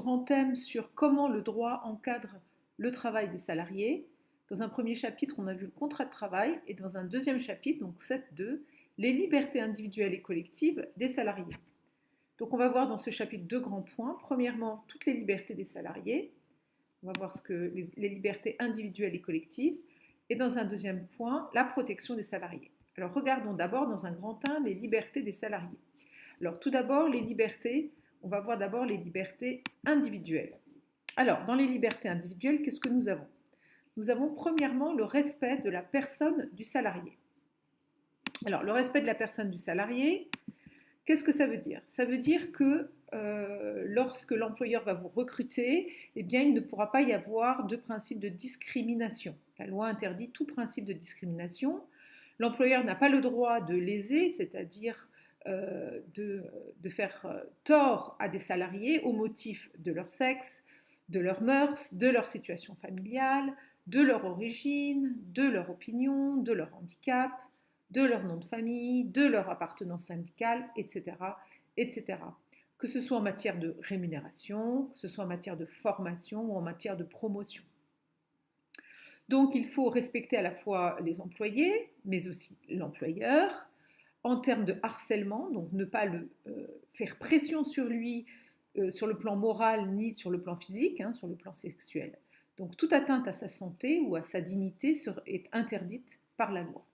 grands thèmes sur comment le droit encadre le travail des salariés. Dans un premier chapitre, on a vu le contrat de travail et dans un deuxième chapitre, donc 7.2, les libertés individuelles et collectives des salariés. Donc on va voir dans ce chapitre deux grands points. Premièrement, toutes les libertés des salariés. On va voir ce que les libertés individuelles et collectives. Et dans un deuxième point, la protection des salariés. Alors regardons d'abord dans un grand 1 les libertés des salariés. Alors tout d'abord, les libertés, on va voir d'abord les libertés individuelles. Alors dans les libertés individuelles, qu'est-ce que nous avons? Nous avons premièrement le respect de la personne du salarié. Alors le respect de la personne du salarié, qu'est-ce que ça veut dire? Ça veut dire que lorsque l'employeur va vous recruter, eh bien, il ne pourra pas y avoir de principe de discrimination. La loi interdit tout principe de discrimination. L'employeur n'a pas le droit de léser, c'est-à-dire de faire tort à des salariés au motif de leur sexe, de leurs mœurs, de leur situation familiale, de leur origine, de leur opinion, de leur handicap, de leur nom de famille, de leur appartenance syndicale, etc., etc. Que ce soit en matière de rémunération, que ce soit en matière de formation ou en matière de promotion. Donc il faut respecter à la fois les employés, mais aussi l'employeur, en termes de harcèlement, donc ne pas faire pression sur lui sur le plan moral ni sur le plan physique, sur le plan sexuel. Donc toute atteinte à sa santé ou à sa dignité est interdite par la loi.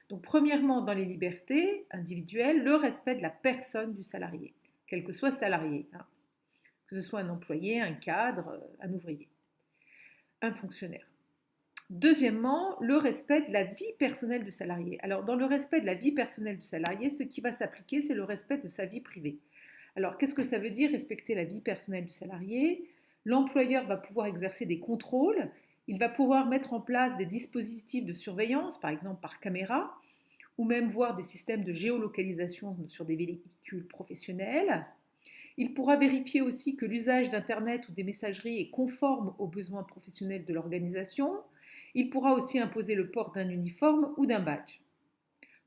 Donc premièrement, dans les libertés individuelles, le respect de la personne du salarié, quel que soit salarié, que ce soit un employé, un cadre, un ouvrier, un fonctionnaire. Deuxièmement, le respect de la vie personnelle du salarié. Alors, dans le respect de la vie personnelle du salarié, ce qui va s'appliquer, c'est le respect de sa vie privée. Alors, qu'est-ce que ça veut dire, respecter la vie personnelle du salarié? L'employeur va pouvoir exercer des contrôles, il va pouvoir mettre en place des dispositifs de surveillance, par exemple par caméra, ou même voir des systèmes de géolocalisation sur des véhicules professionnels. Il pourra vérifier aussi que l'usage d'Internet ou des messageries est conforme aux besoins professionnels de l'organisation. Il pourra aussi imposer le port d'un uniforme ou d'un badge.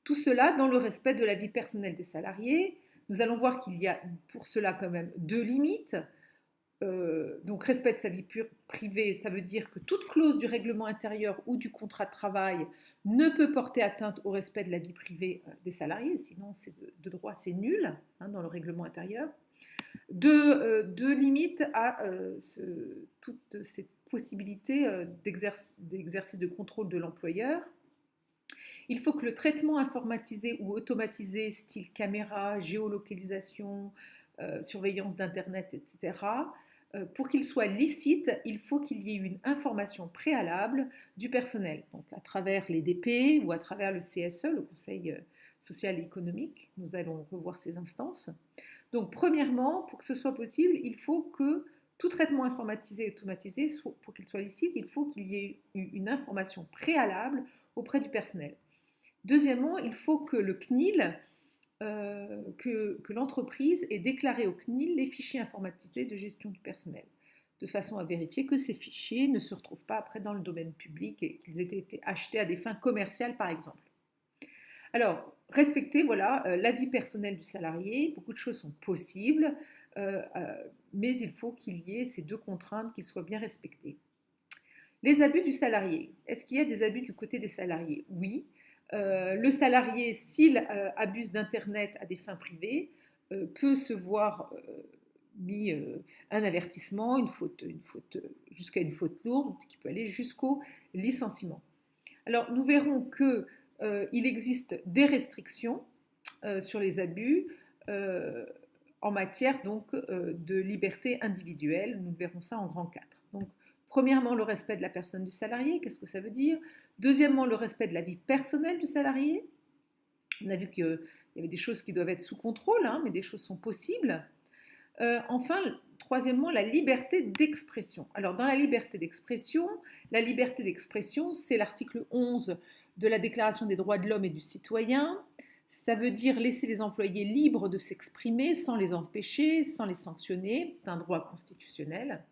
Tout cela dans le respect de la vie personnelle des salariés. Nous allons voir qu'il y a pour cela quand même deux limites. Donc respect de sa vie privée, ça veut dire que toute clause du règlement intérieur ou du contrat de travail ne peut porter atteinte au respect de la vie privée des salariés, sinon c'est de droit c'est nul dans le règlement intérieur. Deux limites à toute cette possibilité d'exercice de contrôle de l'employeur. Il faut que le traitement informatisé ou automatisé, style caméra, géolocalisation, surveillance d'Internet, etc., pour qu'il soit licite, il faut qu'il y ait une information préalable du personnel, donc à travers les DP ou à travers le CSE, le Conseil social et économique. Nous allons revoir ces instances. Donc, premièrement, pour que ce soit possible, il faut que tout traitement informatisé et automatisé, pour qu'il soit licite, il faut qu'il y ait une information préalable auprès du personnel. Deuxièmement, il faut que le CNIL, que l'entreprise ait déclaré au CNIL les fichiers informatisés de gestion du personnel, de façon à vérifier que ces fichiers ne se retrouvent pas après dans le domaine public et qu'ils aient été achetés à des fins commerciales, par exemple. Alors, respecter la vie personnelle du salarié, beaucoup de choses sont possibles, mais il faut qu'il y ait ces deux contraintes qui soient bien respectées. Les abus du salarié. Est-ce qu'il y a des abus du côté des salariés? Oui. Le salarié, s'il abuse d'Internet à des fins privées, peut se voir mis un avertissement, une faute jusqu'à une faute lourde, qui peut aller jusqu'au licenciement. Alors, nous verrons que il existe des restrictions sur les abus en matière donc de liberté individuelle. Nous verrons ça en grand 4. Donc, premièrement, le respect de la personne du salarié. Qu'est-ce que ça veut dire? Deuxièmement, le respect de la vie personnelle du salarié. On a vu qu'il y avait des choses qui doivent être sous contrôle, mais des choses sont possibles. Enfin, troisièmement, la liberté d'expression. Alors, dans la liberté d'expression, c'est l'article 11 de la Déclaration des droits de l'homme et du citoyen. Ça veut dire laisser les employés libres de s'exprimer sans les empêcher, sans les sanctionner. C'est un droit constitutionnel.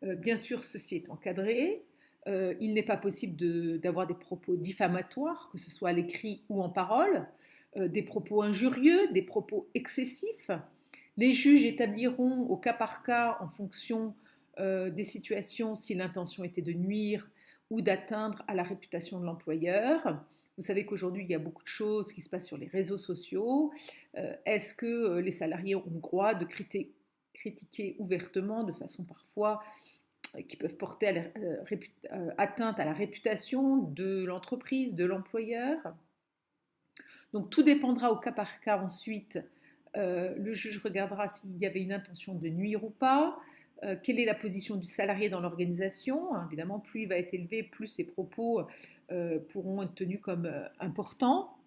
Bien sûr, ceci est encadré. Il n'est pas possible d'avoir des propos diffamatoires, que ce soit à l'écrit ou en parole, des propos injurieux, des propos excessifs, Les juges établiront au cas par cas, en fonction des situations, si l'intention était de nuire ou d'atteindre à la réputation de l'employeur. Vous savez qu'aujourd'hui, il y a beaucoup de choses qui se passent sur les réseaux sociaux. Est-ce que les salariés ont le droit de critiquer ouvertement, de façon parfois qui peuvent porter atteinte à la réputation de l'entreprise, de l'employeur? Donc tout dépendra au cas par cas ensuite. Le juge regardera s'il y avait une intention de nuire ou pas, quelle est la position du salarié dans l'organisation. Évidemment, plus il va être élevé, plus ses propos pourront être tenus comme importants.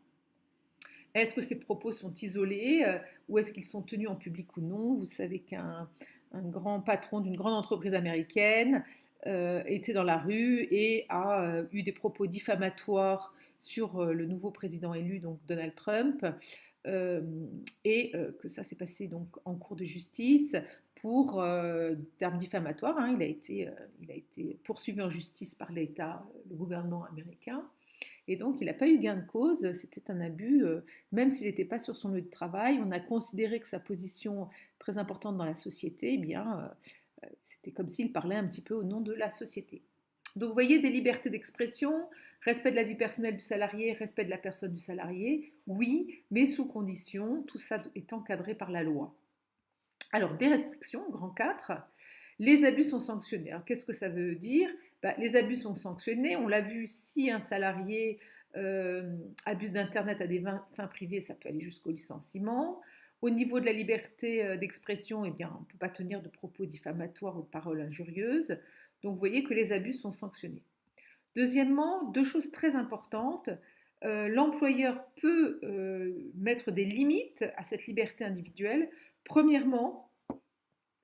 Est-ce que ces propos sont isolés ou est-ce qu'ils sont tenus en public ou non? Vous savez qu'un grand patron d'une grande entreprise américaine était dans la rue et a eu des propos diffamatoires sur le nouveau président élu, donc Donald Trump, et que ça s'est passé donc en cour de justice pour termes diffamatoires. Il a été poursuivi en justice par l'État, le gouvernement américain. Et donc, il n'a pas eu gain de cause, c'était un abus, même s'il n'était pas sur son lieu de travail. On a considéré que sa position très importante dans la société, eh bien, c'était comme s'il parlait un petit peu au nom de la société. Donc, vous voyez, des libertés d'expression, respect de la vie personnelle du salarié, respect de la personne du salarié, oui, mais sous condition, tout ça est encadré par la loi. Alors, des restrictions, grand 4, les abus sont sanctionnés. Alors, qu'est-ce que ça veut dire? Les abus sont sanctionnés. On l'a vu, si un salarié abuse d'Internet à des fins privées, ça peut aller jusqu'au licenciement. Au niveau de la liberté d'expression, eh bien, on ne peut pas tenir de propos diffamatoires ou de paroles injurieuses. Donc, vous voyez que les abus sont sanctionnés. Deuxièmement, deux choses très importantes. L'employeur peut mettre des limites à cette liberté individuelle. Premièrement,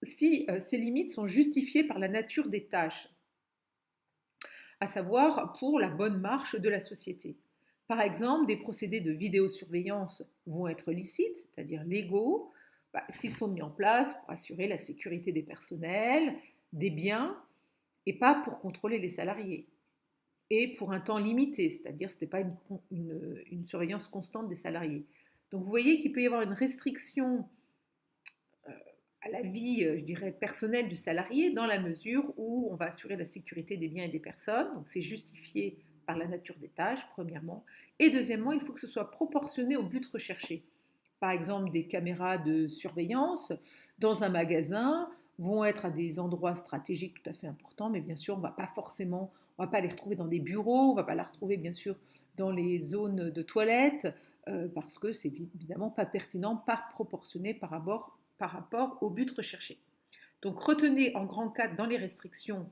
si ces limites sont justifiées par la nature des tâches, à savoir pour la bonne marche de la société. Par exemple, des procédés de vidéosurveillance vont être licites, c'est-à-dire légaux, s'ils sont mis en place pour assurer la sécurité des personnels, des biens, et pas pour contrôler les salariés. Et pour un temps limité, c'est-à-dire ce n'est pas une surveillance constante des salariés. Donc vous voyez qu'il peut y avoir une restriction à la vie, je dirais, personnelle du salarié, dans la mesure où on va assurer la sécurité des biens et des personnes. Donc c'est justifié par la nature des tâches, premièrement. Et deuxièmement, il faut que ce soit proportionné au but recherché. Par exemple, des caméras de surveillance dans un magasin vont être à des endroits stratégiques tout à fait importants, mais bien sûr, on va pas les retrouver dans des bureaux, on ne va pas les retrouver bien sûr dans les zones de toilettes, parce que c'est évidemment pas pertinent, pas proportionné par rapport au but recherché. Donc retenez en grand 4 dans les restrictions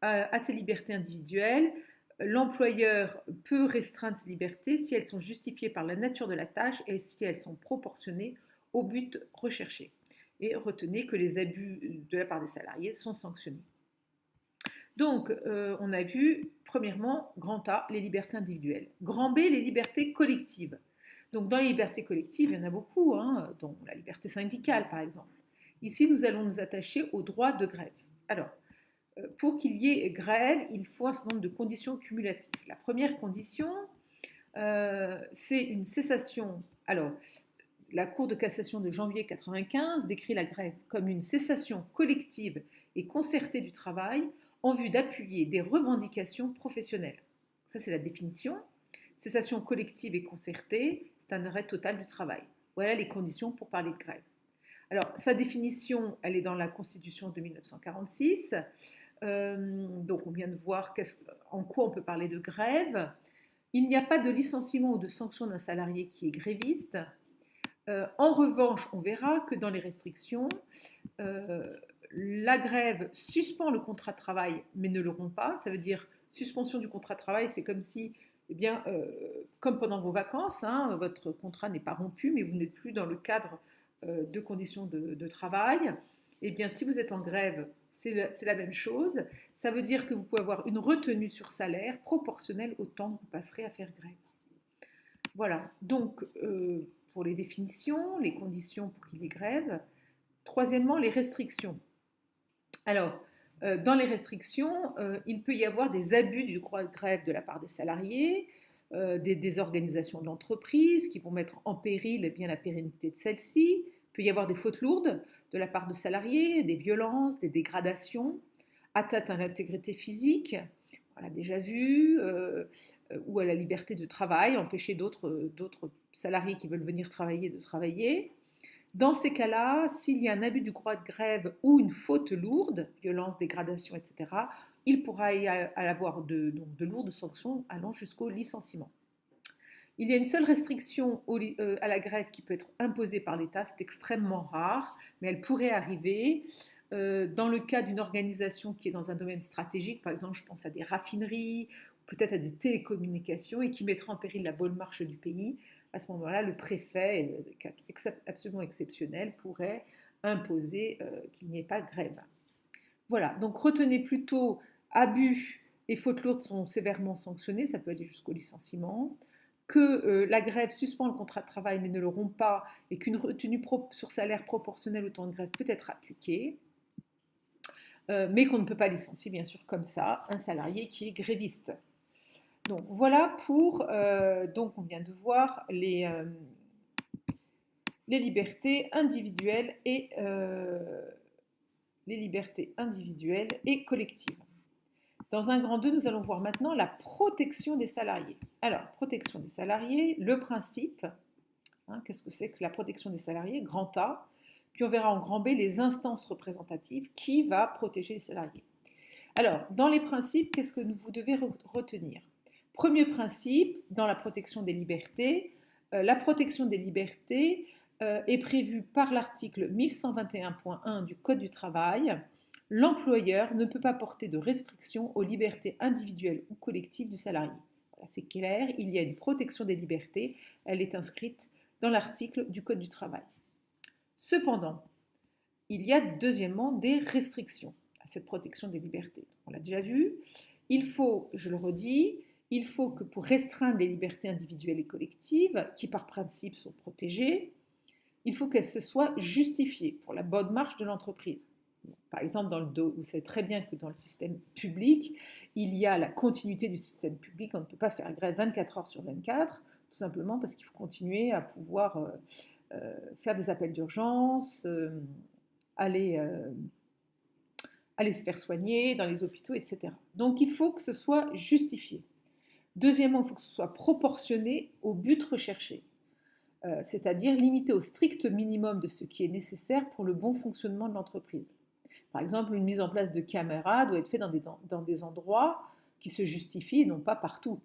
à ces libertés individuelles, l'employeur peut restreindre ces libertés si elles sont justifiées par la nature de la tâche et si elles sont proportionnées au but recherché. Et retenez que les abus de la part des salariés sont sanctionnés. Donc, on a vu, premièrement, grand A, les libertés individuelles. Grand B, les libertés collectives. Donc, dans les libertés collectives, il y en a beaucoup, dont la liberté syndicale, par exemple. Ici, nous allons nous attacher au droit de grève. Alors, pour qu'il y ait grève, il faut un certain nombre de conditions cumulatives. La première condition, c'est une cessation. Alors, la Cour de cassation de janvier 1995 décrit la grève comme une cessation collective et concertée du travail en vue d'appuyer des revendications professionnelles. Ça, c'est la définition. Cessation collective et concertée, c'est un arrêt total du travail. Voilà les conditions pour parler de grève. Alors, sa définition, elle est dans la Constitution de 1946. Donc, on vient de voir en quoi on peut parler de grève. Il n'y a pas de licenciement ou de sanction d'un salarié qui est gréviste. En revanche, on verra que dans les restrictions, la grève suspend le contrat de travail, mais ne le rompt pas. Ça veut dire suspension du contrat de travail, c'est comme si, comme pendant vos vacances, votre contrat n'est pas rompu, mais vous n'êtes plus dans le cadre de conditions de travail. Eh bien, si vous êtes en grève, c'est la même chose. Ça veut dire que vous pouvez avoir une retenue sur salaire proportionnelle au temps que vous passerez à faire grève. Voilà, donc pour les définitions, les conditions pour qu'il y ait grève. Troisièmement, les restrictions. Alors, dans les restrictions, il peut y avoir des abus du droit de grève de la part des salariés, des organisations de l'entreprise qui vont mettre en péril la pérennité de celle-ci, peut y avoir des fautes lourdes de la part de salariés, des violences, des dégradations, atteinte à l'intégrité physique, on l'a déjà vu, ou à la liberté de travail, empêcher d'autres salariés qui veulent venir travailler de travailler. Dans ces cas-là, s'il y a un abus du droit de grève ou une faute lourde, violence, dégradation, etc., il pourra y avoir de lourdes sanctions allant jusqu'au licenciement. Il y a une seule restriction à la grève qui peut être imposée par l'État, c'est extrêmement rare, mais elle pourrait arriver dans le cas d'une organisation qui est dans un domaine stratégique, par exemple je pense à des raffineries, peut-être à des télécommunications, et qui mettra en péril la bonne marche du pays. À ce moment-là, le préfet, absolument exceptionnel, pourrait imposer qu'il n'y ait pas de grève. Voilà, donc retenez plutôt abus et fautes lourdes sont sévèrement sanctionnés, ça peut aller jusqu'au licenciement, que la grève suspend le contrat de travail mais ne le rompt pas, et qu'une retenue sur salaire proportionnelle au temps de grève peut être appliquée, mais qu'on ne peut pas licencier bien sûr comme ça un salarié qui est gréviste. Donc voilà pour, donc on vient de voir les libertés individuelles et collectives. Dans un grand 2, nous allons voir maintenant la protection des salariés. Alors, protection des salariés, le principe, qu'est-ce que c'est que la protection des salariés, grand A, puis on verra en grand B les instances représentatives qui va protéger les salariés. Alors, dans les principes, qu'est-ce que vous devez retenir? Premier principe, dans la protection des libertés, la protection des libertés est prévue par l'article 1121.1 du Code du travail. L'employeur ne peut pas porter de restrictions aux libertés individuelles ou collectives du salarié. Voilà, c'est clair, il y a une protection des libertés, elle est inscrite dans l'article du Code du travail. Cependant, il y a deuxièmement des restrictions à cette protection des libertés. On l'a déjà vu, il faut, je le redis, il faut que pour restreindre les libertés individuelles et collectives, qui par principe sont protégées, il faut qu'elles se soient justifiées pour la bonne marche de l'entreprise. Par exemple, vous savez très bien que dans le système public, il y a la continuité du système public. On ne peut pas faire grève 24 heures sur 24, tout simplement parce qu'il faut continuer à pouvoir faire des appels d'urgence, aller se faire soigner dans les hôpitaux, etc. Donc il faut que ce soit justifié. Deuxièmement, il faut que ce soit proportionné au but recherché, c'est-à-dire limité au strict minimum de ce qui est nécessaire pour le bon fonctionnement de l'entreprise. Par exemple, une mise en place de caméras doit être faite dans des endroits qui se justifient et non pas partout.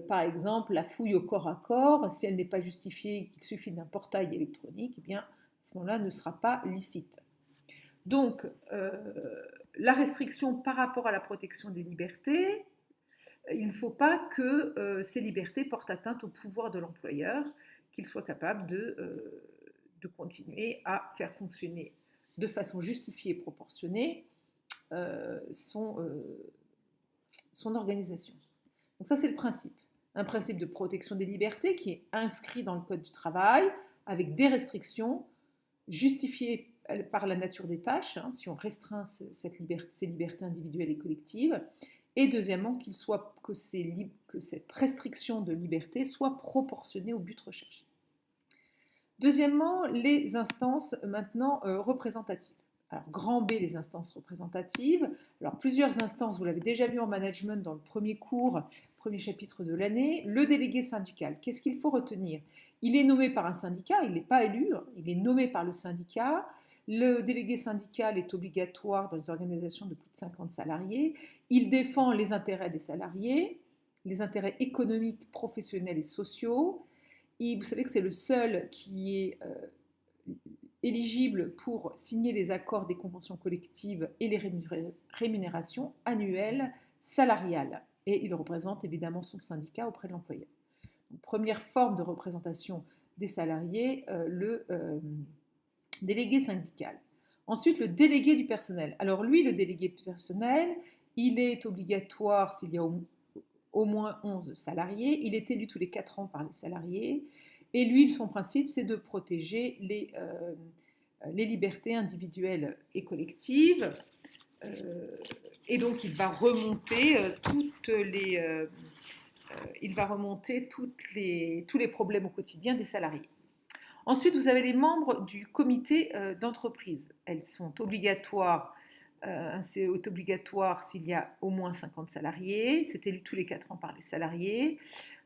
Par exemple, la fouille au corps à corps, si elle n'est pas justifiée, qu'il suffit d'un portail électronique, eh bien, à ce moment-là, ne sera pas licite. Donc, la restriction par rapport à la protection des libertés, il ne faut pas que ces libertés portent atteinte au pouvoir de l'employeur, qu'il soit capable de continuer à faire fonctionner de façon justifiée et proportionnée son organisation. Donc ça, c'est le principe. Un principe de protection des libertés qui est inscrit dans le Code du travail avec des restrictions justifiées par la nature des tâches, si on restreint ces libertés individuelles et collectives. Et deuxièmement, que cette restriction de liberté soit proportionnée au but recherché. Deuxièmement, les instances maintenant représentatives. Alors, grand B, les instances représentatives. Alors, plusieurs instances, vous l'avez déjà vu en management dans le premier cours, premier chapitre de l'année. Le délégué syndical, qu'est-ce qu'il faut retenir? Il est nommé par un syndicat, il n'est pas élu, il est nommé par le syndicat. Le délégué syndical est obligatoire dans les organisations de plus de 50 salariés. Il défend les intérêts des salariés, les intérêts économiques, professionnels et sociaux. Et vous savez que c'est le seul qui est éligible pour signer les accords des conventions collectives et les rémunérations annuelles salariales. Et il représente évidemment son syndicat auprès de l'employeur. Donc, première forme de représentation des salariés, le délégué syndical. Ensuite, le délégué du personnel. Alors lui, le délégué du personnel, il est obligatoire s'il y a au moins 11 salariés. Il est élu tous les 4 ans par les salariés. Et lui, son principe, c'est de protéger les libertés individuelles et collectives. Et donc, il va remonter tous les problèmes au quotidien des salariés. Ensuite, vous avez les membres du comité d'entreprise. Elles sont obligatoires. Un CE est obligatoire s'il y a au moins 50 salariés. C'est élu tous les 4 ans par les salariés.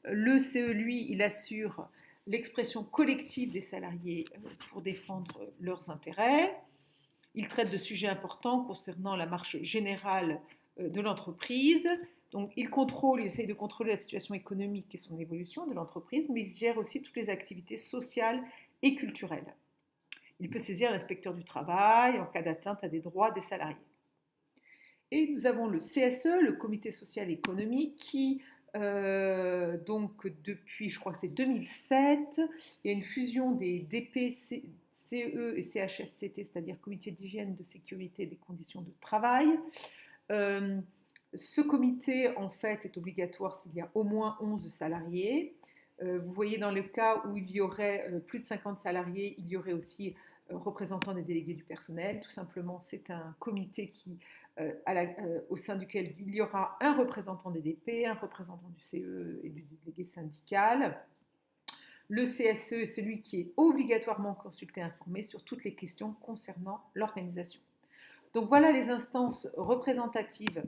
Le CE, lui, il assure l'expression collective des salariés pour défendre leurs intérêts. Il traite de sujets importants concernant la marche générale de l'entreprise. Donc, il essaye de contrôler la situation économique et son évolution de l'entreprise, mais il gère aussi toutes les activités sociales et culturelles. Il peut saisir l'inspecteur du travail en cas d'atteinte à des droits des salariés. Et nous avons le CSE, le Comité social et économique, qui, donc depuis, je crois que c'est 2007, il y a une fusion des DP, CE et CHSCT, c'est-à-dire Comité d'hygiène, de sécurité et des conditions de travail. Ce comité, en fait, est obligatoire s'il y a au moins 11 salariés. Vous voyez, dans le cas où il y aurait plus de 50 salariés, il y aurait aussi représentant des délégués du personnel. Tout simplement, c'est un comité au sein duquel il y aura un représentant des DP, un représentant du CE et du délégué syndical. Le CSE est celui qui est obligatoirement consulté et informé sur toutes les questions concernant l'organisation. Donc voilà les instances représentatives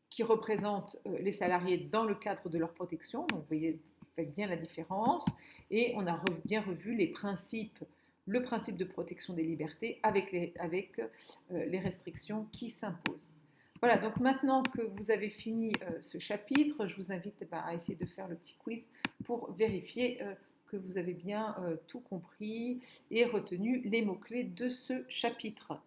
qui représentent les salariés dans le cadre de leur protection. Donc vous voyez bien la différence. Et on a bien revu les principes, le principe de protection des libertés avec les restrictions qui s'imposent. Voilà, donc maintenant que vous avez fini ce chapitre, je vous invite à essayer de faire le petit quiz pour vérifier que vous avez bien tout compris et retenu les mots-clés de ce chapitre.